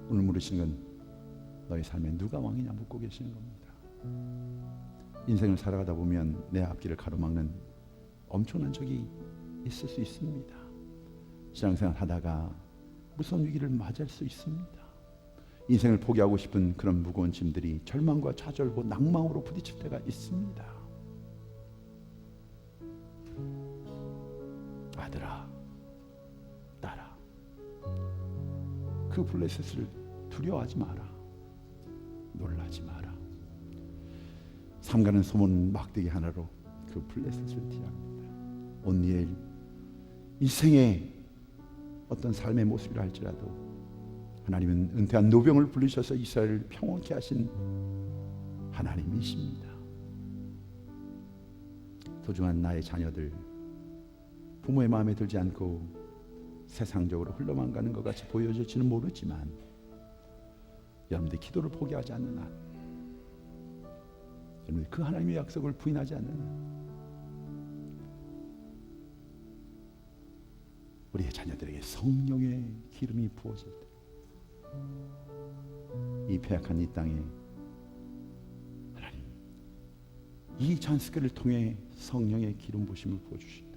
[SPEAKER 1] 오늘 물으신 건 너희 삶에 누가 왕이냐 묻고 계시는 겁니다. 인생을 살아가다 보면 내 앞길을 가로막는 엄청난 적이 있을 수 있습니다. 신앙생활 하다가 무서운 위기를 맞이할 수 있습니다. 인생을 포기하고 싶은 그런 무거운 짐들이 절망과 좌절과 낭망으로 부딪힐 때가 있습니다. 아들아, 딸아, 그 블레셋을 두려워하지 마라. 놀라지 마라. 삼가는 소문 막대기 하나로 그 블레셋을 티합니다. 온니엘 인생의 어떤 삶의 모습이라 할지라도 하나님은 은퇴한 노병을 부르셔서 이스라엘을 평온케 하신 하나님이십니다. 소중한 나의 자녀들, 부모의 마음에 들지 않고 세상적으로 흘러만 가는 것 같이 보여질지는 모르지만 여러분들 기도를 포기하지 않는 한, 여러분들 그 하나님의 약속을 부인하지 않는 한, 우리의 자녀들에게 성령의 기름이 부어질 때 이 패약한 이 땅에 하나님 이 잔스크를 통해 성령의 기름 부으심을 부어주실 때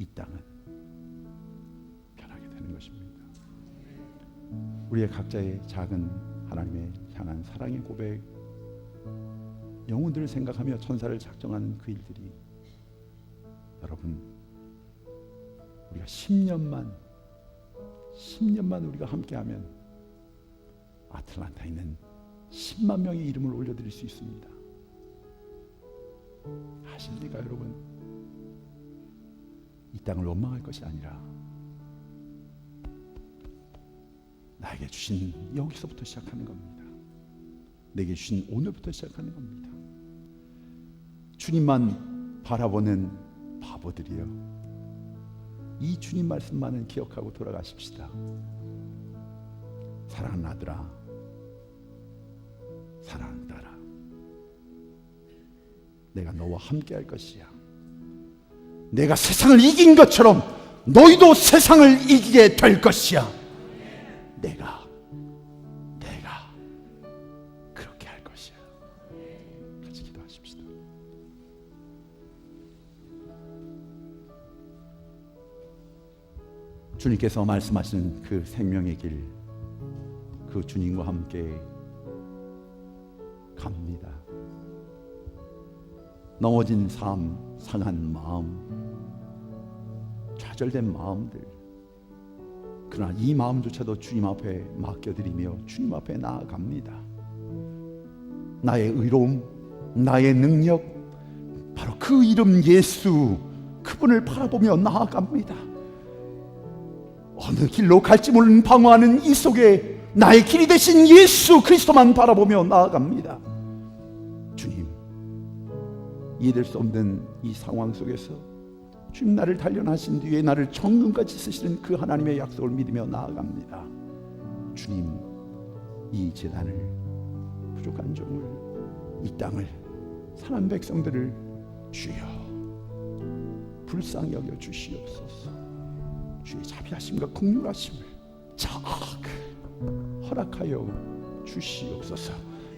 [SPEAKER 1] 이 땅은 변하게 되는 것입니다. 우리의 각자의 작은 하나님의 향한 사랑의 고백, 영혼들을 생각하며 천사를 작정하는 그 일들이 여러분 우리가 10년만 우리가 함께하면 아틀란타에 있는 10만 명의 이름을 올려드릴 수 있습니다. 아십니까 여러분? 이 땅을 원망할 것이 아니라 나에게 주신 여기서부터 시작하는 겁니다. 내게 주신 오늘부터 시작하는 겁니다. 주님만 바라보는 바보들이여, 이 주님 말씀만은 기억하고 돌아가십시다. 사랑하는 아들아, 사랑하는 딸아, 내가 너와 함께 할 것이야. 내가 세상을 이긴 것처럼 너희도 세상을 이기게 될 것이야. 내가 그렇게 할 것이야. 같이 기도하십시다. 주님께서 말씀하시는 그 생명의 길, 그 주님과 함께 갑니다. 넘어진 삶, 상한 마음, 좌절된 마음들, 그러나 이 마음조차도 주님 앞에 맡겨드리며 주님 앞에 나아갑니다. 나의 의로움, 나의 능력, 바로 그 이름 예수, 그분을 바라보며 나아갑니다. 어느 길로 갈지 모르는 방황하는 이 속에 나의 길이 되신 예수 그리스도만 바라보며 나아갑니다. 주님, 이해될 수 없는 이 상황 속에서 주님 나를 단련하신 뒤에 나를 정금같이 쓰시는 그 하나님의 약속을 믿으며 나아갑니다. 주님, 이 재단을, 부족한 종을, 이 땅을, 사는 백성들을 주여 불쌍히 여겨 주시옵소서. 주의 자비하심과 긍휼하심을 자악 허락하여 주시옵소서.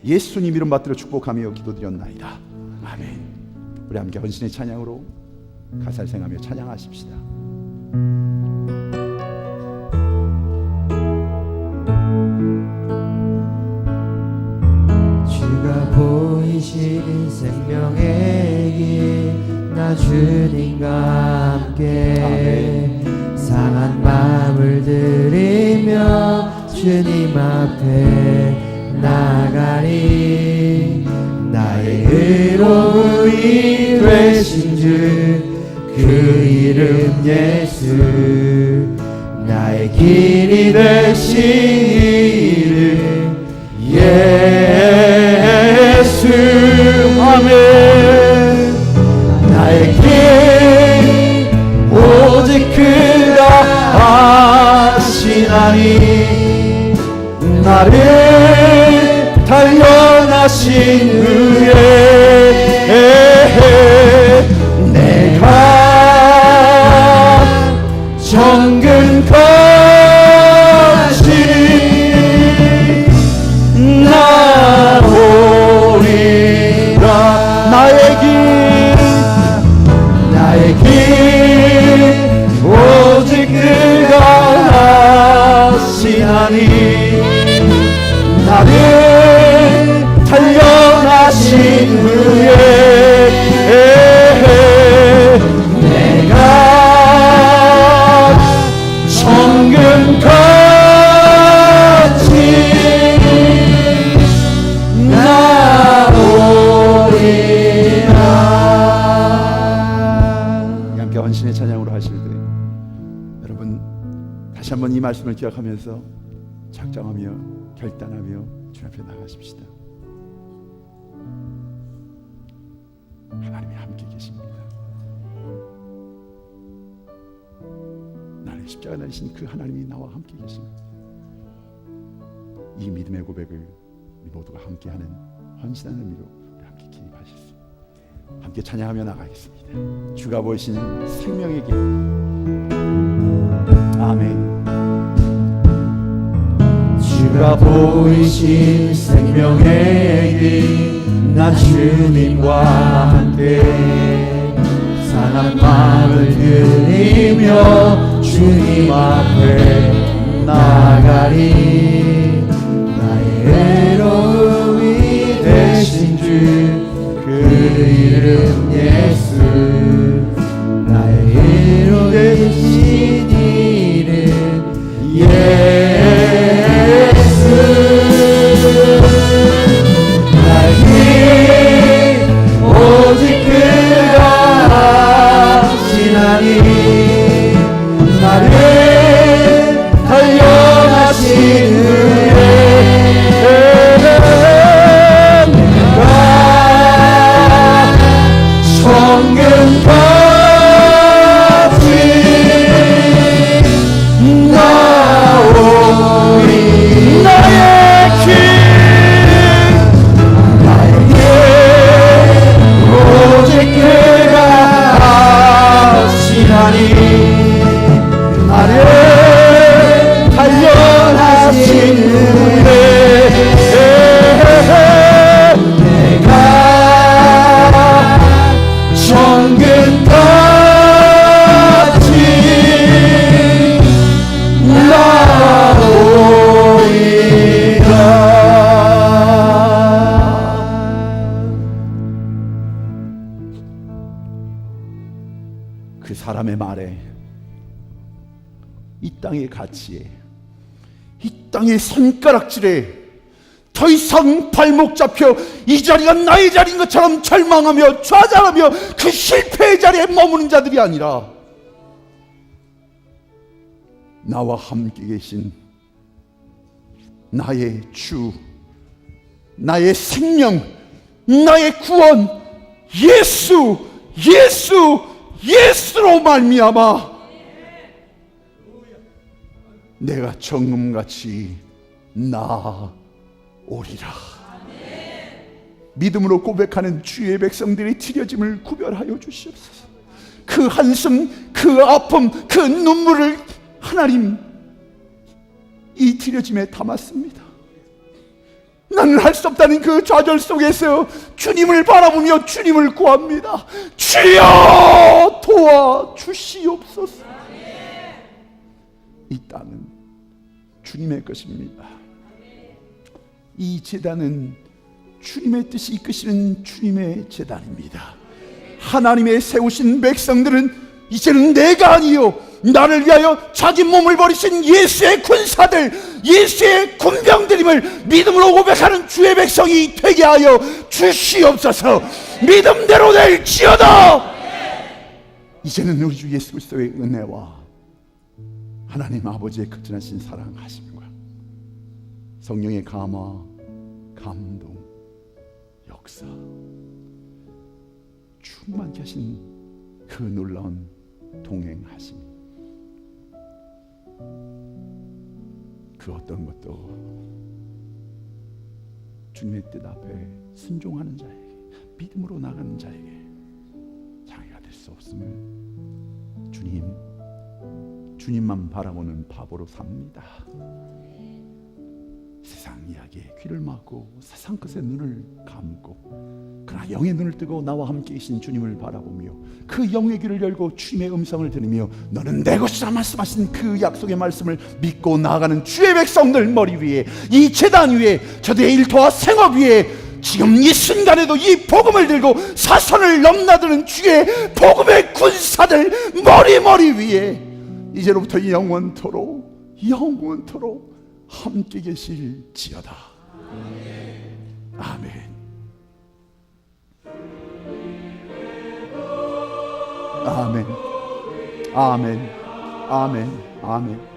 [SPEAKER 1] 예수님 이름 받들어 축복하며 기도드렸나이다. 아멘. 우리 함께 헌신의 찬양으로 가사를 생각하며 찬양하십시다.
[SPEAKER 2] 주가 보이신 생명의 길, 나 주님과 함께 아멘. 상한 마음을 들이며 주님 앞에 나가리. 나의 의로움이 되신 주 그 이름 예수, 나의 길이 되신 이름 예수. 아멘. 나의 길 오직 그가 아시나니 태어나신 후에 내가 정금같이 나오리라. 나의 길 오직 그가 하시나니 나를 단련하신 후에 내가 정금같이 나오리라.
[SPEAKER 1] 함께 헌신의 찬양으로 하실 때 여러분 다시 한번 이 말씀을 기억하면서 작정하며 결단하며 주 앞에 나가십시다. 하나님이 함께 계십니다. 나를 십자가 달리신 그 하나님이 나와 함께 계십니다. 이 믿음의 고백을 우리 모두가 함께하는 헌신하는 의미로 우리 함께 기입하셨습니다. 함께 찬양하며 나가겠습니다. 주가 보이신 생명의 길. 아멘.
[SPEAKER 2] 주가 보이신 생명의 길, 난 주님과 함께 사랑만을 드리며 주님 앞에 나가리. 나의 의로움이 되신 주, 그 이름 예수. 나의 의로 되신 이름 예수. 나의 길 오직 그가 하시나니 나를 단련하신 후에 내가 성금같이 나오리. 나의 길 오직 그가 하시나니 나를 단련하신 후에 내가 정금같이 나오리라.
[SPEAKER 1] 그 사람의 말에, 이 땅의 가치에, 이 땅의 손가락질에 더 이상 발목 잡혀 이 자리가 나의 자리인 것처럼 절망하며 좌절하며 그 실패의 자리에 머무는 자들이 아니라 나와 함께 계신 나의 주, 나의 생명, 나의 구원 예수로 말미암아 내가 정금같이 나오리라. 믿음으로 고백하는 주의 백성들의 튀겨짐을 구별하여 주시옵소서. 그 한숨, 그 아픔, 그 눈물을 하나님 이 튀겨짐에 담았습니다. 나는 할 수 없다는 그 좌절 속에서 주님을 바라보며 주님을 구합니다. 주여 도와주시옵소서. 이 땅은 주님의 것입니다. 이 제단은 주님의 뜻이 이끄시는 주님의 제단입니다. 하나님의 세우신 백성들은 이제는 내가 아니요 나를 위하여 자기 몸을 버리신 예수의 군사들, 예수의 군병들임을 믿음으로 고백하는 주의 백성이 되게 하여 주시옵소서. 믿음대로 될지어다. 이제는 우리 주 예수 그리스도의 은혜와 하나님 아버지의 극진하신 사랑하심과 성령의 감화, 감동, 역사, 충만케 하신 그 놀라운 동행하심, 그 어떤 것도 주님의 뜻 앞에 순종하는 자에게, 믿음으로 나가는 자에게 장애가 될 수 없음을 주님만 바라보는 바보로 삽니다. 세상 이야기에 귀를 막고 세상 것에 눈을 감고, 그러나 영의 눈을 뜨고 나와 함께 계신 주님을 바라보며 그 영의 귀를 열고 주님의 음성을 들으며 너는 내 것이라 말씀하신 그 약속의 말씀을 믿고 나아가는 주의 백성들 머리 위에, 이 제단 위에, 저들의 일터와 생업 위에 지금 이 순간에도 이 복음을 들고 사선을 넘나드는 주의 복음의 군사들 머리 위에 이제로부터 영원토록 함께 계실지어다. 아멘. 아멘. 아멘. 아멘. 아멘.